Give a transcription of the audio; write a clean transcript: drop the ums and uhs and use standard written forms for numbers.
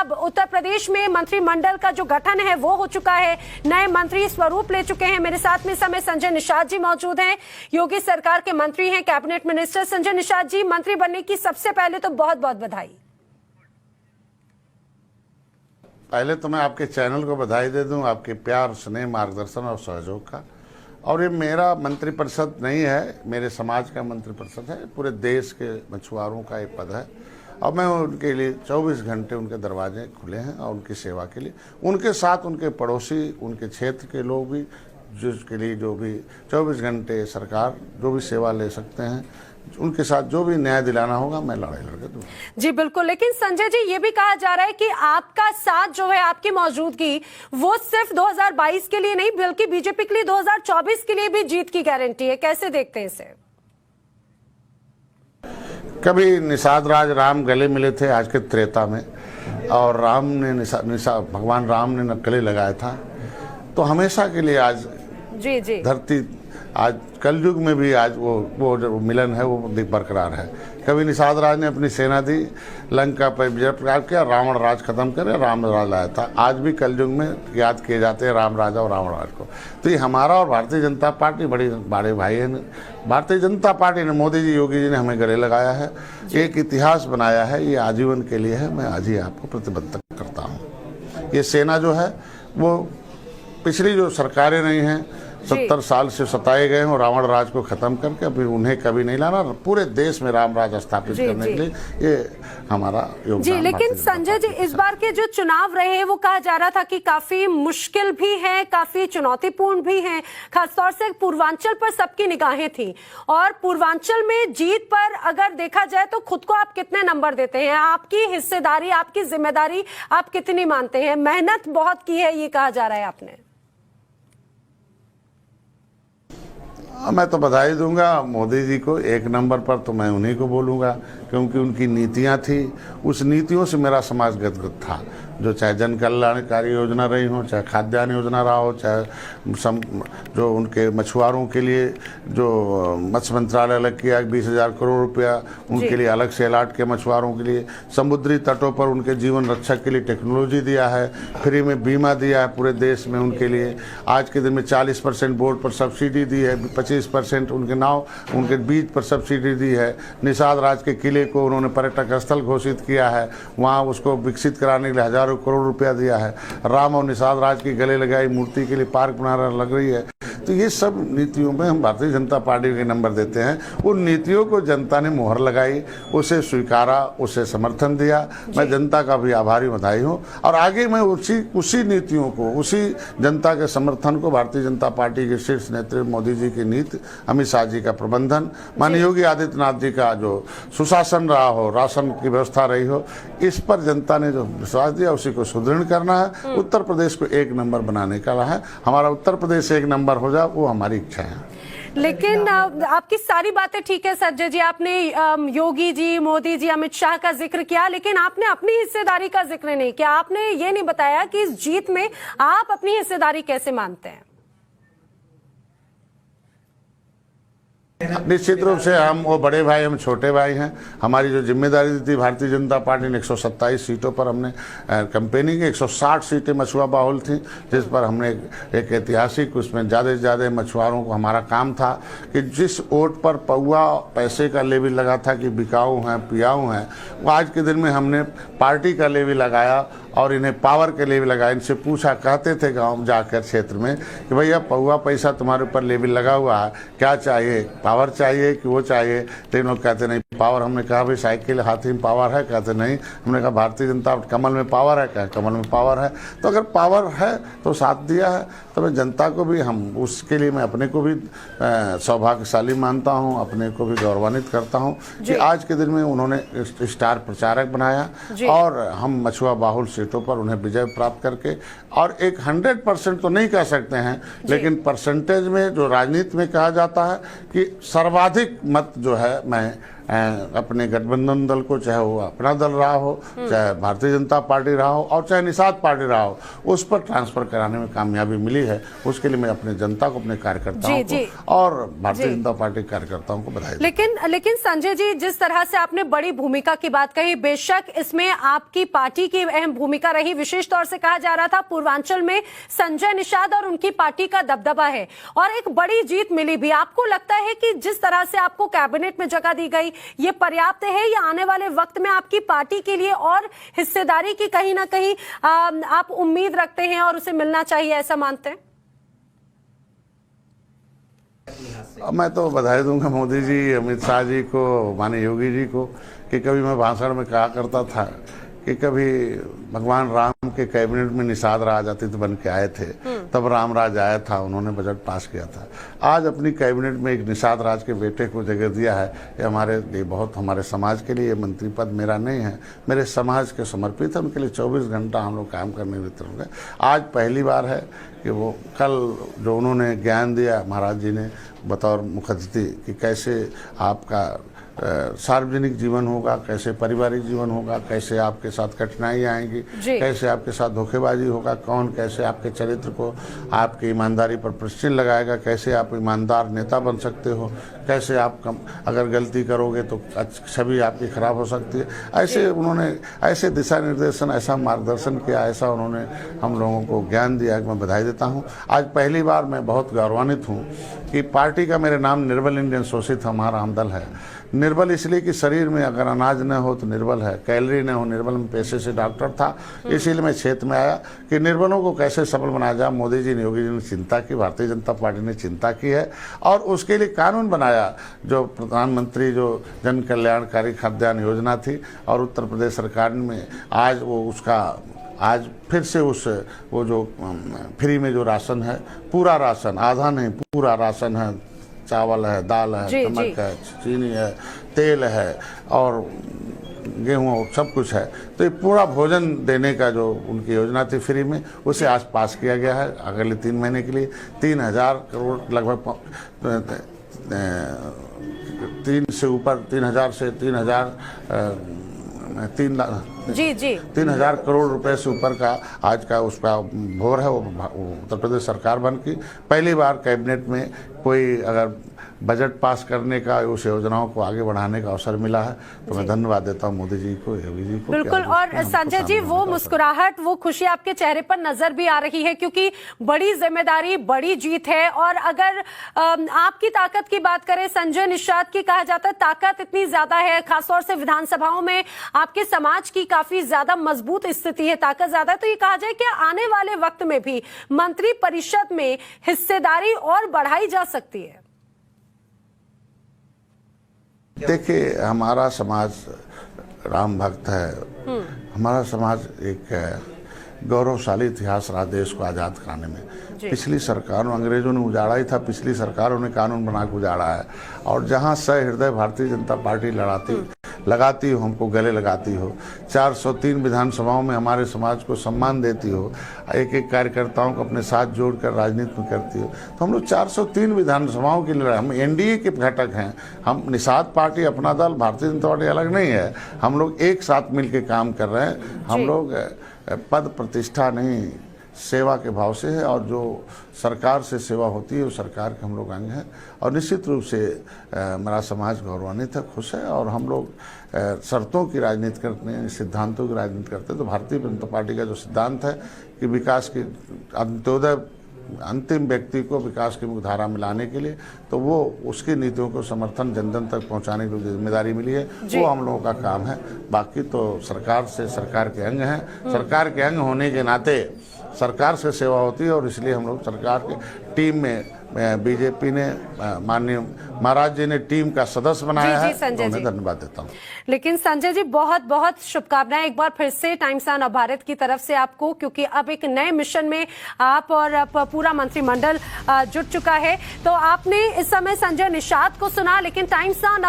अब उत्तर प्रदेश में मंत्रिमंडल का जो गठन है वो हो चुका है, नए मंत्री स्वरूप ले चुके हैं। मेरे साथ में समय संजय निषाद जी मौजूद हैं, योगी सरकार के मंत्री हैं, कैबिनेट मिनिस्टर। संजय निषाद जी, मंत्री बनने की सबसे पहले तो बहुत बहुत बधाई। पहले तो मैं आपके चैनल को बधाई दे दूं, आपके प्यार, स्नेह, मार्गदर्शन और सहयोग का। और ये मेरा मंत्रिपरिषद नहीं है, मेरे समाज का मंत्रिपरिषद है, पूरे देश के मछुआरों का एक पद है। और मैं उनके लिए 24 घंटे उनके दरवाजे खुले हैं और उनकी सेवा के लिए, उनके साथ उनके पड़ोसी, उनके क्षेत्र के लोग भी, जिसके लिए जो भी 24 घंटे सरकार जो भी सेवा ले सकते हैं, उनके साथ जो भी न्याय दिलाना होगा मैं लड़ाई लड़के दूंगा। जी बिल्कुल, लेकिन संजय जी ये भी कहा जा रहा है कि आपका साथ जो है, आपकी मौजूदगी वो सिर्फ 2022 के लिए नहीं बल्कि बीजेपी के लिए 2024 के लिए भी जीत की गारंटी है। कैसे देखते हैं इसे? कभी निषाद राज राम गले मिले थे आज के त्रेता में, और राम ने भगवान राम ने गले लगाया था, तो हमेशा के लिए आज जी जी धरती, आज कलयुग में भी आज वो जो मिलन है वो बरकरार है। कभी निषाद राज ने अपनी सेना दी, लंका पर विजय प्राप्त किया, रावण राज खत्म करे, राम राज लाया था। आज भी कलयुग में याद किए जाते हैं राम राजा और रावण राज को। तो ये हमारा और भारतीय जनता पार्टी बड़े भाई हैं। भारतीय जनता पार्टी ने, मोदी जी, योगी जी ने हमें गले लगाया है, एक इतिहास बनाया है, ये आजीवन के लिए है। मैं आज ही आपको प्रतिबद्ध करता हूँ। ये सेना जो है वो पिछली जो सरकारें रही हैं 70 साल से सताए गए हैं, रावण राज को खत्म करके अभी उन्हें कभी नहीं लाना, पूरे देश में राम राज स्थापित करने के लिए ये हमारा योगदान। जी, लेकिन संजय जी इस बार के जो चुनाव रहे हैं वो कहा जा रहा था कि काफी मुश्किल भी है, काफी चुनौतीपूर्ण भी है, खासतौर से पूर्वांचल पर सबकी निगाहें थी। और पूर्वांचल में जीत पर अगर देखा जाए तो खुद को आप कितने नंबर देते हैं? आपकी हिस्सेदारी, आपकी जिम्मेदारी आप कितनी मानते हैं? मेहनत बहुत की है ये कहा जा रहा है आपने। मैं तो बधाई दूंगा मोदी जी को, एक नंबर पर तो मैं उन्हीं को बोलूँगा, क्योंकि उनकी नीतियां थी, उस नीतियों से मेरा समाज गदगद था। जो चाहे जन कल्याणकारी योजना रही हो, चाहे खाद्यान्न योजना रहा हो, चाहे जो उनके मछुआरों के लिए जो मत्स्य मंत्रालय अलग किया 20,000 करोड़ रुपया उनके लिए अलग से अलाट किया, मछुआरों के लिए समुद्री तटों पर उनके जीवन रक्षक के लिए टेक्नोलॉजी दिया है, फ्री में बीमा दिया है पूरे देश में उनके लिए। आज के दिन में 40% बोट पर सब्सिडी दी है, 25% उनके नाव, उनके बीज पर सब्सिडी दी है। निषाद राज के किले को उन्होंने पर्यटक स्थल घोषित किया है, वहाँ उसको विकसित कराने के लिए हजारों करोड़ रुपया दिया है। राम और निषाद राज की गले लगाई मूर्ति के लिए पार्क बनाना लग रही है। तो ये सब नीतियों में हम भारतीय जनता पार्टी के नंबर देते हैं। उन नीतियों को जनता ने मोहर लगाई, उसे स्वीकारा, उसे समर्थन दिया। मैं जनता का भी आभारी बधाई हूँ, और आगे मैं उसी नीतियों को, उसी जनता के समर्थन को, भारतीय जनता पार्टी के शीर्ष नेतृत्व मोदी जी की नीति, अमित शाह जी का प्रबंधन, माननीय योगी आदित्यनाथ जी का जो सुशासन रहा हो, राशन की व्यवस्था रही हो, इस पर जनता ने जो विश्वास दिया उसी को सुदृढ़ करना है। उत्तर प्रदेश को एक नंबर बनाने का है। हमारा उत्तर प्रदेश एक नंबर हो जाए, वो हमारी इच्छा है। लेकिन आपकी सारी बातें ठीक है संजय जी, आपने योगी जी, मोदी जी, अमित शाह का जिक्र किया, लेकिन आपने अपनी हिस्सेदारी का जिक्र नहीं किया। आपने ये नहीं बताया कि इस जीत में आप अपनी हिस्सेदारी कैसे मानते हैं? निश्चित रूप से हम वो बड़े भाई, हम छोटे भाई हैं। हमारी जो जिम्मेदारी थी भारतीय जनता पार्टी ने 127 सीटों पर हमने कैंपेनिंग की, 160 सीटें मछुआ बाहुल थी, जिस पर हमने एक ऐतिहासिक, उसमें ज़्यादा से ज़्यादा मछुआरों को, हमारा काम था कि जिस वोट पर पौवा पैसे का लेवी लगा था कि बिकाऊ हैं, पियाऊ हैं, वो आज के दिन में हमने पार्टी का लेवी लगाया और इन्हें पावर के लेवी लगाया। इनसे पूछा, कहते थे गाँव जाकर क्षेत्र में कि भैया पौवा पैसा तुम्हारे ऊपर लेवी लगा हुआ है, क्या चाहिए, पावर चाहिए कि वो चाहिए? लेकिन लोग कहते नहीं पावर। हमने कहा भाई साइकिल हाथी में पावर है? कहते नहीं। हमने कहा भारतीय जनता कमल में पावर है? क्या कमल में पावर है? तो अगर पावर है तो साथ दिया है, तो मैं जनता को भी, हम उसके लिए मैं अपने को भी सौभाग्यशाली मानता हूँ, अपने को भी गौरवान्वित करता हूँ कि आज के दिन में उन्होंने स्टार प्रचारक बनाया और हम मछुआ बाहुल सीटों पर उन्हें विजय प्राप्त करके, और एक 100% तो नहीं कह सकते हैं, लेकिन परसेंटेज में जो राजनीति में कहा जाता है कि सर्वाधिक मत जो है मैं अपने गठबंधन दल को, चाहे वो अपना दल रहा हो, चाहे भारतीय जनता पार्टी रहा हो और चाहे निषाद पार्टी रहा हो, उस पर ट्रांसफर कराने में कामयाबी मिली है। उसके लिए मैं अपने जनता को, अपने कार्यकर्ताओं को और भारतीय जनता पार्टी कार्यकर्ताओं को बधाई दूं। लेकिन संजय जी, जिस तरह से आपने बड़ी भूमिका की बात कही, बेशक इसमें आपकी पार्टी की अहम भूमिका रही। विशेष तौर से कहा जा रहा था पूर्वांचल में संजय निषाद और उनकी पार्टी का दबदबा है और एक बड़ी जीत मिली भी। आपको लगता है कि जिस तरह से आपको कैबिनेट में जगह दी गई, ये पर्याप्त है या आने वाले वक्त में आपकी पार्टी के लिए और हिस्सेदारी की कहीं ना कहीं आप उम्मीद रखते हैं और उसे मिलना चाहिए, ऐसा मानते हैं? मैं तो बधाई दूंगा मोदी जी, अमित शाह जी को, माननीय योगी जी को, कि कभी मैं भाषण में कहा करता था कि कभी भगवान राम के कैबिनेट में निषाद राज अतिथि बन के आए थे, तब राम राज आया था, उन्होंने बजट पास किया था। आज अपनी कैबिनेट में एक निषाद राज के बेटे को जगह दिया है, ये हमारे लिए बहुत, हमारे समाज के लिए मंत्री पद मेरा नहीं है, मेरे समाज के समर्पित है, उनके लिए 24 घंटा हम लोग काम करने में होंगे। आज पहली बार है कि वो कल जो उन्होंने ज्ञान दिया महाराज जी ने बतौर मुख्य अतिथि कि कैसे आपका सार्वजनिक जीवन होगा, कैसे पारिवारिक जीवन होगा, कैसे आपके साथ कठिनाई आएंगी, कैसे आपके साथ धोखेबाजी होगा, कौन कैसे आपके चरित्र को, आपकी ईमानदारी पर प्रश्न लगाएगा, कैसे आप ईमानदार नेता बन सकते हो, कैसे आप अगर गलती करोगे तो छवि आपकी खराब हो सकती है। ऐसे उन्होंने ऐसे दिशा निर्देशन, ऐसा मार्गदर्शन किया, ऐसा उन्होंने हम लोगों को ज्ञान दिया कि मैं बधाई देता हूँ। आज पहली बार मैं बहुत गौरवान्वित हूँ कि पार्टी का मेरे नाम निर्बल इंडियन शोषित हमारा आमदल है। निर्बल इसलिए कि शरीर में अगर अनाज न हो तो निर्बल है, कैलोरी न हो निर्बल। में पेशे से डॉक्टर था, इसीलिए मैं क्षेत्र में आया कि निर्बलों को कैसे सबल बनाया जाए। मोदी जी ने, योगी जी ने चिंता की, भारतीय जनता पार्टी ने चिंता की है और उसके लिए कानून बनाया, जो प्रधानमंत्री जो जन कल्याणकारी खाद्यान्न योजना थी, और उत्तर प्रदेश सरकार में आज वो उसका आज फिर से उस वो जो फ्री में जो राशन है, पूरा राशन, आधा नहीं पूरा राशन है, चावल है, दाल है, नमक है, चीनी है, तेल है और गेहूँ, सब कुछ है। तो ये पूरा भोजन देने का जो उनकी योजना थी फ्री में, उसे आज पास किया गया है। अगले 3 महीने के लिए 3000 करोड़ लगभग 3 से ऊपर 3000 से 3,000 करोड़ रुपए से ऊपर का आज का उसका भोर है। वो उत्तर प्रदेश सरकार बन की पहली बार कैबिनेट में कोई अगर बजट पास करने का, उस योजनाओं को आगे बढ़ाने का अवसर मिला है, तो मैं धन्यवाद देता हूँ मोदी जी को, योगी जी को। बिल्कुल। और संजय जी, वो मुस्कुराहट, वो खुशी आपके चेहरे पर नजर भी आ रही है, क्योंकि बड़ी जिम्मेदारी, बड़ी जीत है। और अगर आपकी ताकत की बात करें, संजय निषाद की, कहा जाता है ताकत इतनी ज्यादा है, खासतौर से विधानसभाओं में आपके समाज की काफी ज्यादा मजबूत स्थिति है, ताकत ज्यादा है। तो ये कहा जाए कि आने वाले वक्त में भी मंत्री परिषद में हिस्सेदारी और बढ़ाई जा सकती है। देखिए, हमारा समाज राम भक्त है, हमारा समाज एक गौरवशाली इतिहास रहा देश को आज़ाद कराने में। पिछली सरकारों, अंग्रेजों ने उजाड़ा ही था, पिछली सरकारों ने कानून बना के उजाड़ा है। और जहाँ सहृदय भारतीय जनता पार्टी लगाती हो, हमको गले लगाती हो, 403 विधानसभाओं में हमारे समाज को सम्मान देती हो, एक एक कार्यकर्ताओं को अपने साथ जोड़कर राजनीति में करती हो, तो हम लोग 403 विधानसभाओं के लिए, हम एनडीए के घटक हैं। हम निषाद पार्टी, अपना दल, भारतीय जनता पार्टी अलग नहीं है, हम लोग एक साथ मिलकर काम कर रहे हैं। हम लोग पद प्रतिष्ठा नहीं, सेवा के भाव से है, और जो सरकार से सेवा होती है वो सरकार के हम लोग अंग हैं। और निश्चित रूप से मेरा समाज गौरवान्वित है, खुश है। और हम लोग शर्तों की राजनीति करते हैं, सिद्धांतों की राजनीति करते हैं। तो भारतीय जनता पार्टी का जो सिद्धांत है कि विकास की, अंत्योदय, अंतिम व्यक्ति को विकास की मुख्य धारा में लाने के लिए, तो वो उसकी नीतियों को समर्थन जन जन तक पहुंचाने की जिम्मेदारी मिली है, वो हम लोगों का काम है। बाकी तो सरकार से, सरकार के अंग हैं, सरकार के अंग होने के नाते सरकार से सेवा होती है। और इसलिए हम लोग सरकार के टीम में, बीजेपी ने, माननीय महाराज जी ने टीम का सदस्य बनाया है, तो उन्हें धन्यवाद देता हूँ। लेकिन संजय जी, बहुत बहुत शुभकामनाएं एक बार फिर से टाइम्स ऑन भारत की तरफ से आपको, क्योंकि अब एक नए मिशन में आप और पूरा मंत्रिमंडल जुट चुका है। तो आपने इस समय संजय निषाद को सुना, लेकिन टाइम्स ऑन